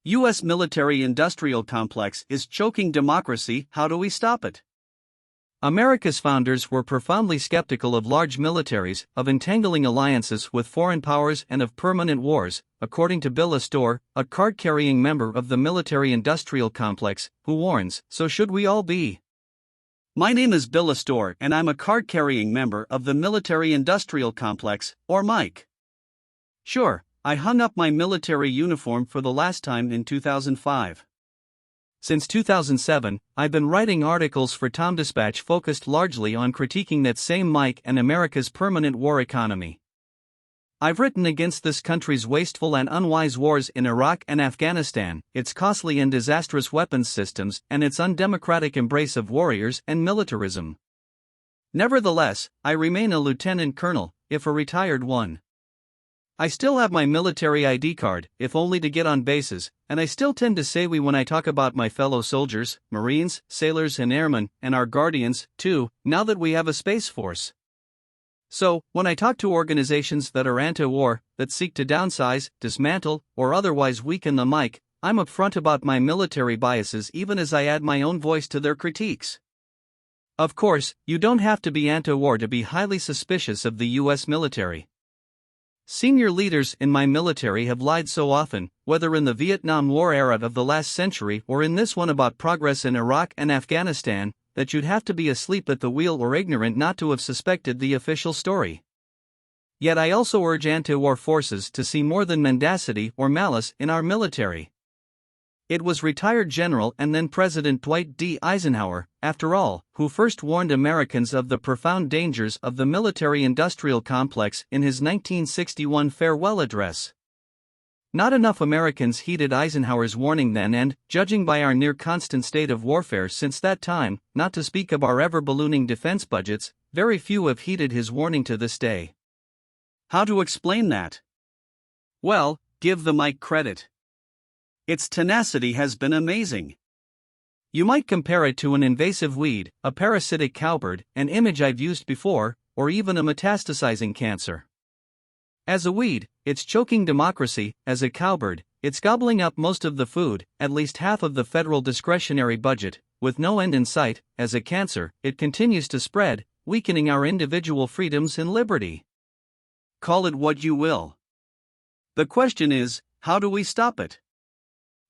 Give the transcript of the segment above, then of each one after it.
U.S. military-industrial complex is choking democracy. How do we stop it? America's founders were profoundly skeptical of large militaries, of entangling alliances with foreign powers, and of permanent wars, according to Bill Astore, a card-carrying member of the military-industrial complex, who warns, "So should we all be." My name is Bill Astore and I'm a card-carrying member of the military-industrial complex, or MIC. Sure, I hung up my military uniform for the last time in 2005. Since 2007, I've been writing articles for Tom Dispatch focused largely on critiquing that same MIC and America's permanent war economy. I've written against this country's wasteful and unwise wars in Iraq and Afghanistan, its costly and disastrous weapons systems, and its undemocratic embrace of warriors and militarism. Nevertheless, I remain a lieutenant colonel, if a retired one. I still have my military ID card, if only to get on bases, and I still tend to say we when I talk about my fellow soldiers, Marines, sailors and airmen, and our guardians, too, now that we have a Space Force. So, when I talk to organizations that are anti-war, that seek to downsize, dismantle, or otherwise weaken the MIC, I'm upfront about my military biases even as I add my own voice to their critiques. Of course, you don't have to be anti-war to be highly suspicious of the U.S. military. Senior leaders in my military have lied so often, whether in the Vietnam War era of the last century or in this one about progress in Iraq and Afghanistan, that you'd have to be asleep at the wheel or ignorant not to have suspected the official story. Yet I also urge anti-war forces to see more than mendacity or malice in our military. It was retired General and then President Dwight D. Eisenhower, after all, who first warned Americans of the profound dangers of the military-industrial complex in his 1961 farewell address. Not enough Americans heeded Eisenhower's warning then, and, judging by our near-constant state of warfare since that time, not to speak of our ever-ballooning defense budgets, very few have heeded his warning to this day. How to explain that? Well, give the MIC credit. Its tenacity has been amazing. You might compare it to an invasive weed, a parasitic cowbird, an image I've used before, or even a metastasizing cancer. As a weed, it's choking democracy; as a cowbird, it's gobbling up most of the food, at least half of the federal discretionary budget, with no end in sight; as a cancer, it continues to spread, weakening our individual freedoms and liberty. Call it what you will. The question is, how do we stop it?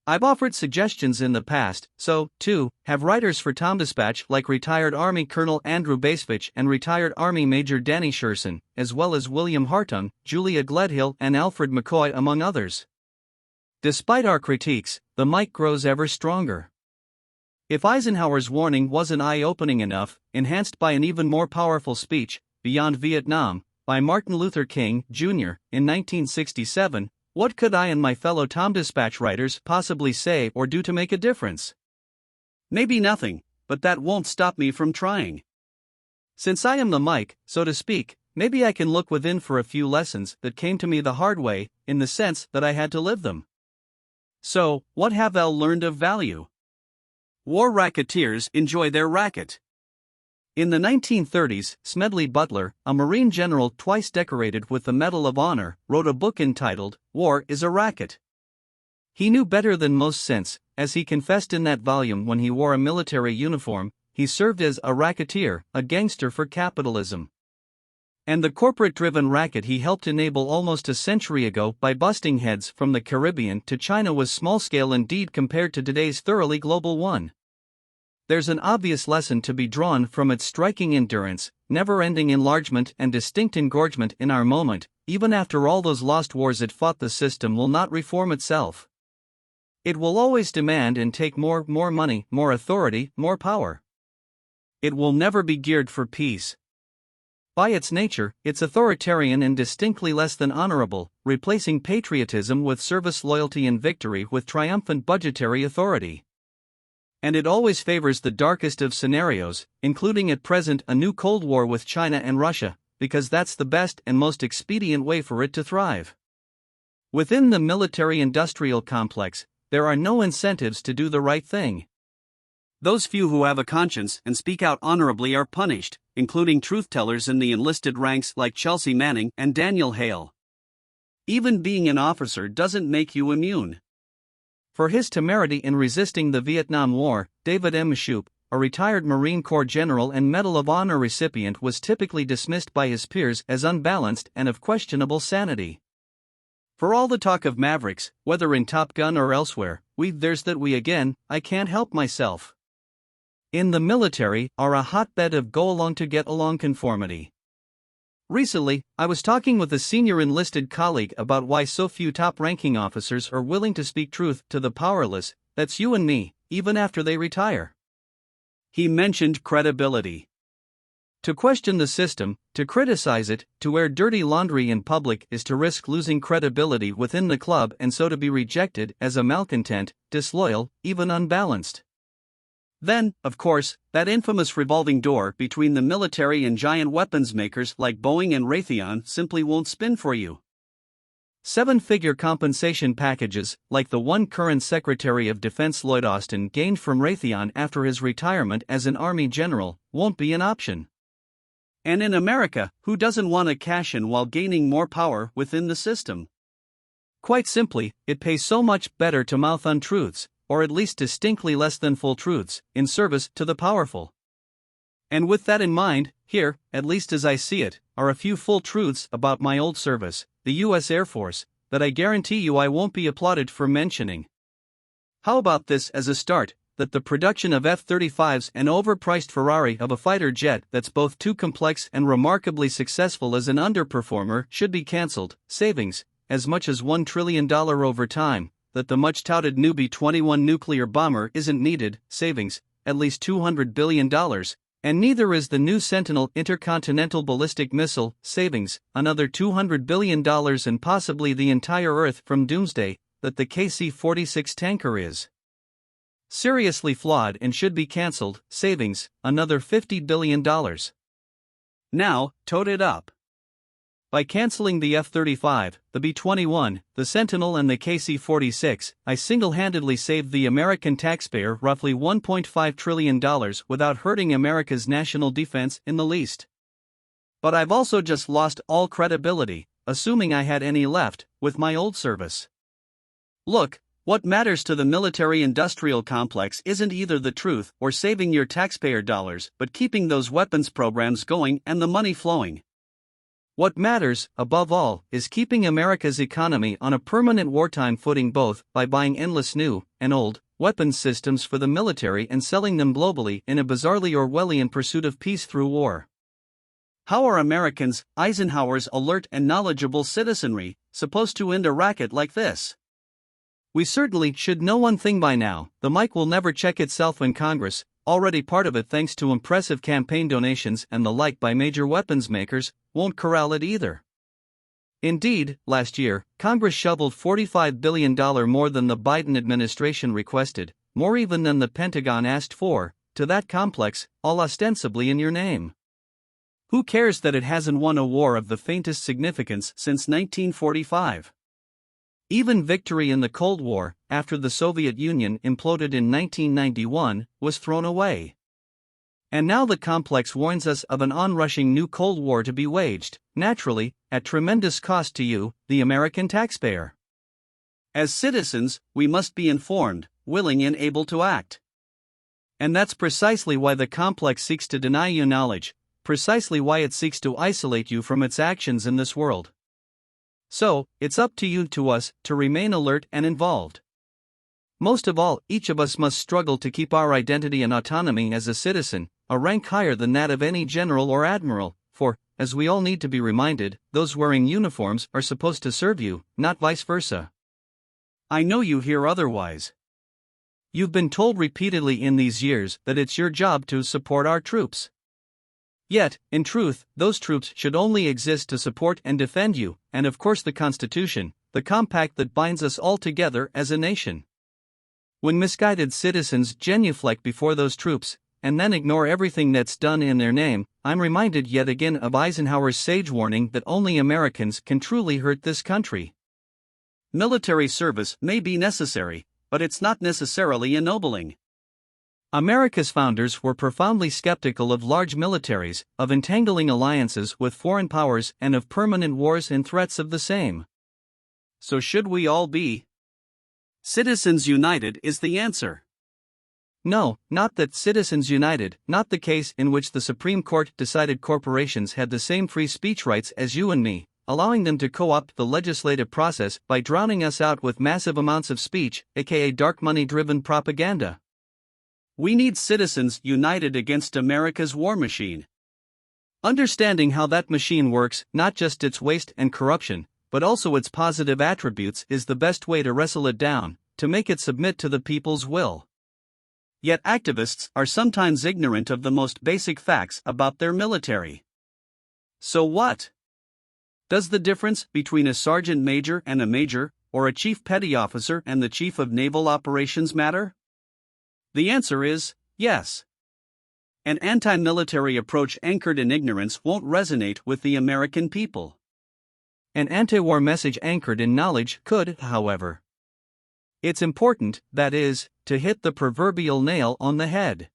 I've offered suggestions in the past, so, too, have writers for Tom Dispatch like retired Army Colonel Andrew Basevich and retired Army Major Danny Sherson, as well as William Hartung, Julia Gledhill and Alfred McCoy among others. Despite our critiques, the MIC grows ever stronger. If Eisenhower's warning wasn't eye-opening enough, enhanced by an even more powerful speech, Beyond Vietnam, by Martin Luther King, Jr., in 1967, what could I and my fellow Tom Dispatch writers possibly say or do to make a difference? Maybe nothing, but that won't stop me from trying. Since I am the MIC, so to speak, maybe I can look within for a few lessons that came to me the hard way, in the sense that I had to live them. So, what have I learned of value? War racketeers enjoy their racket. In the 1930s, Smedley Butler, a Marine general twice decorated with the Medal of Honor, wrote a book entitled, War is a Racket. He knew better than most since, as he confessed in that volume when he wore a military uniform, he served as a racketeer, a gangster for capitalism. And the corporate-driven racket he helped enable almost a century ago by busting heads from the Caribbean to China was small-scale indeed compared to today's thoroughly global one. There's an obvious lesson to be drawn from its striking endurance, never-ending enlargement and distinct engorgement in our moment. Even after all those lost wars it fought, the system will not reform itself. It will always demand and take more money, more authority, more power. It will never be geared for peace. By its nature, it's authoritarian and distinctly less than honorable, replacing patriotism with service, loyalty and victory with triumphant budgetary authority. And it always favors the darkest of scenarios, including at present a new Cold War with China and Russia, because that's the best and most expedient way for it to thrive. Within the military-industrial complex, there are no incentives to do the right thing. Those few who have a conscience and speak out honorably are punished, including truth-tellers in the enlisted ranks like Chelsea Manning and Daniel Hale. Even being an officer doesn't make you immune. For his temerity in resisting the Vietnam War, David M. Shoup, a retired Marine Corps general and Medal of Honor recipient, was typically dismissed by his peers as unbalanced and of questionable sanity. For all the talk of Mavericks, whether in Top Gun or elsewhere, there's that we again, I can't help myself. In the military are a hotbed of go along to get along conformity. Recently, I was talking with a senior enlisted colleague about why so few top-ranking officers are willing to speak truth to the powerless, that's you and me, even after they retire. He mentioned credibility. To question the system, to criticize it, to wear dirty laundry in public is to risk losing credibility within the club and so to be rejected as a malcontent, disloyal, even unbalanced. Then, of course, that infamous revolving door between the military and giant weapons makers like Boeing and Raytheon simply won't spin for you. Seven-figure compensation packages, like the one current Secretary of Defense Lloyd Austin gained from Raytheon after his retirement as an Army general, won't be an option. And in America, who doesn't want to cash in while gaining more power within the system? Quite simply, it pays so much better to mouth untruths, or at least distinctly less than full truths, in service to the powerful. And with that in mind, here, at least as I see it, are a few full truths about my old service, the U.S. Air Force, that I guarantee you I won't be applauded for mentioning. How about this as a start, that the production of F-35s, an overpriced Ferrari of a fighter jet that's both too complex and remarkably successful as an underperformer, should be cancelled, savings, as much as $1 trillion over time, that the much-touted new B-21 nuclear bomber isn't needed, savings, at least $200 billion, and neither is the new Sentinel intercontinental ballistic missile, savings, another $200 billion and possibly the entire Earth from doomsday, that the KC-46 tanker is seriously flawed and should be cancelled, savings, another $50 billion. Now, tote it up. By cancelling the F-35, the B-21, the Sentinel and the KC-46, I single-handedly saved the American taxpayer roughly $1.5 trillion without hurting America's national defense in the least. But I've also just lost all credibility, assuming I had any left, with my old service. Look, what matters to the military-industrial complex isn't either the truth or saving your taxpayer dollars, but keeping those weapons programs going and the money flowing. What matters, above all, is keeping America's economy on a permanent wartime footing, both by buying endless new and old weapons systems for the military and selling them globally in a bizarrely Orwellian pursuit of peace through war. How are Americans, Eisenhower's alert and knowledgeable citizenry, supposed to end a racket like this? We certainly should know one thing by now: the mic will never check itself when Congress, already part of it thanks to impressive campaign donations and the like by major weapons makers, won't corral it either. Indeed, last year, Congress shoveled $45 billion more than the Biden administration requested, more even than the Pentagon asked for, to that complex, all ostensibly in your name. Who cares that it hasn't won a war of the faintest significance since 1945? Even victory in the Cold War, after the Soviet Union imploded in 1991, was thrown away. And now the complex warns us of an onrushing new Cold War to be waged, naturally, at tremendous cost to you, the American taxpayer. As citizens, we must be informed, willing and able to act. And that's precisely why the complex seeks to deny you knowledge, precisely why it seeks to isolate you from its actions in this world. So, it's up to you, to us, to remain alert and involved. Most of all, each of us must struggle to keep our identity and autonomy as a citizen, a rank higher than that of any general or admiral, for, as we all need to be reminded, those wearing uniforms are supposed to serve you, not vice versa. I know you hear otherwise. You've been told repeatedly in these years that it's your job to support our troops. Yet, in truth, those troops should only exist to support and defend you, and of course the Constitution, the compact that binds us all together as a nation. When misguided citizens genuflect before those troops, and then ignore everything that's done in their name, I'm reminded yet again of Eisenhower's sage warning that only Americans can truly hurt this country. Military service may be necessary, but it's not necessarily ennobling. America's founders were profoundly skeptical of large militaries, of entangling alliances with foreign powers, and of permanent wars and threats of the same. So should we all be? Citizens United is the answer. No, not that Citizens United, not the case in which the Supreme Court decided corporations had the same free speech rights as you and me, allowing them to co-opt the legislative process by drowning us out with massive amounts of speech, aka dark money-driven propaganda. We need Citizens United against America's war machine. Understanding how that machine works, not just its waste and corruption, but also its positive attributes, is the best way to wrestle it down, to make it submit to the people's will. Yet activists are sometimes ignorant of the most basic facts about their military. So what? Does the difference between a sergeant major and a major, or a chief petty officer and the chief of naval operations matter? The answer is yes. An anti-military approach anchored in ignorance won't resonate with the American people. An anti-war message anchored in knowledge could, however. It's important, that is, to hit the proverbial nail on the head.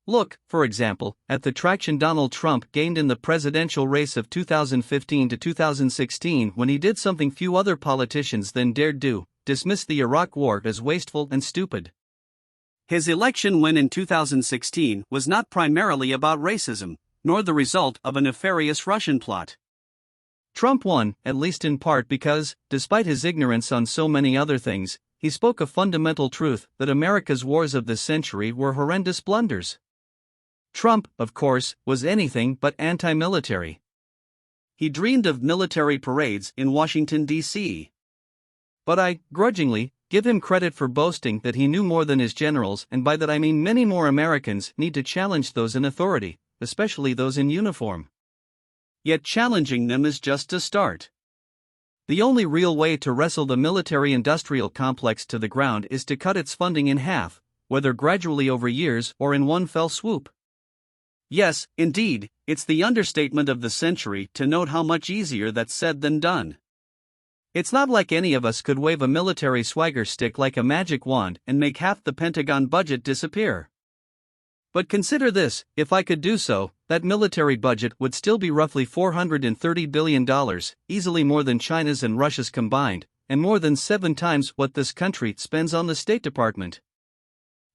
Look, for example, at the traction Donald Trump gained in the presidential race of 2015 to 2016 when he did something few other politicians then dared do: dismiss the Iraq War as wasteful and stupid. His election win in 2016 was not primarily about racism, nor the result of a nefarious Russian plot. Trump won, at least in part because, despite his ignorance on so many other things, he spoke a fundamental truth that America's wars of this century were horrendous blunders. Trump, of course, was anything but anti-military. He dreamed of military parades in Washington, D.C. But I, grudgingly, give him credit for boasting that he knew more than his generals, and by that I mean many more Americans need to challenge those in authority, especially those in uniform. Yet challenging them is just a start. The only real way to wrestle the military-industrial complex to the ground is to cut its funding in half, whether gradually over years or in one fell swoop. Yes, indeed, it's the understatement of the century to note how much easier that's said than done. It's not like any of us could wave a military swagger stick like a magic wand and make half the Pentagon budget disappear. But consider this: if I could do so, that military budget would still be roughly $430 billion, easily more than China's and Russia's combined, and more than 7 times what this country spends on the State Department.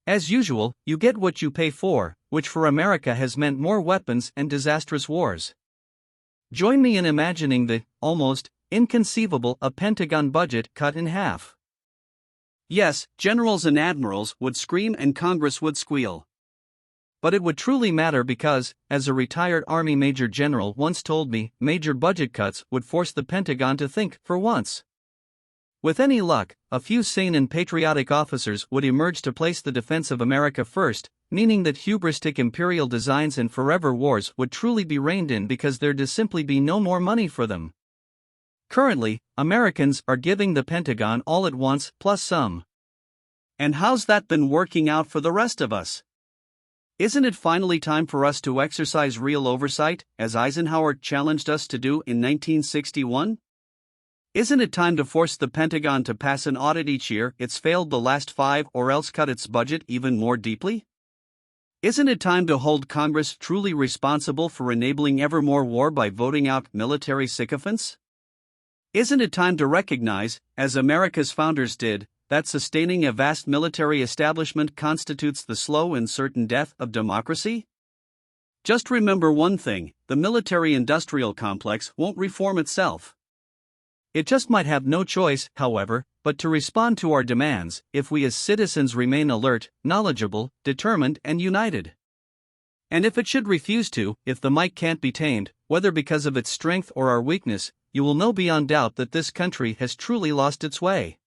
As usual, you get what you pay for, which for America has meant more weapons and disastrous wars. Join me in imagining the, almost, inconceivable, a Pentagon budget cut in half. Yes, generals and admirals would scream and Congress would squeal. But it would truly matter because, as a retired Army Major General once told me, major budget cuts would force the Pentagon to think, for once. With any luck, a few sane and patriotic officers would emerge to place the defense of America first, meaning that hubristic imperial designs and forever wars would truly be reined in because there'd simply be no more money for them. Currently, Americans are giving the Pentagon all at once, plus some. And how's that been working out for the rest of us? Isn't it finally time for us to exercise real oversight, as Eisenhower challenged us to do in 1961? Isn't it time to force the Pentagon to pass an audit each year it's failed the last 5 or else cut its budget even more deeply? Isn't it time to hold Congress truly responsible for enabling ever more war by voting out military sycophants? Isn't it time to recognize, as America's founders did, that sustaining a vast military establishment constitutes the slow and certain death of democracy? Just remember one thing: the military-industrial complex won't reform itself. It just might have no choice, however, but to respond to our demands, if we as citizens remain alert, knowledgeable, determined, and united. And if it should refuse to, if the might can't be tamed, whether because of its strength or our weakness, you will know beyond doubt that this country has truly lost its way.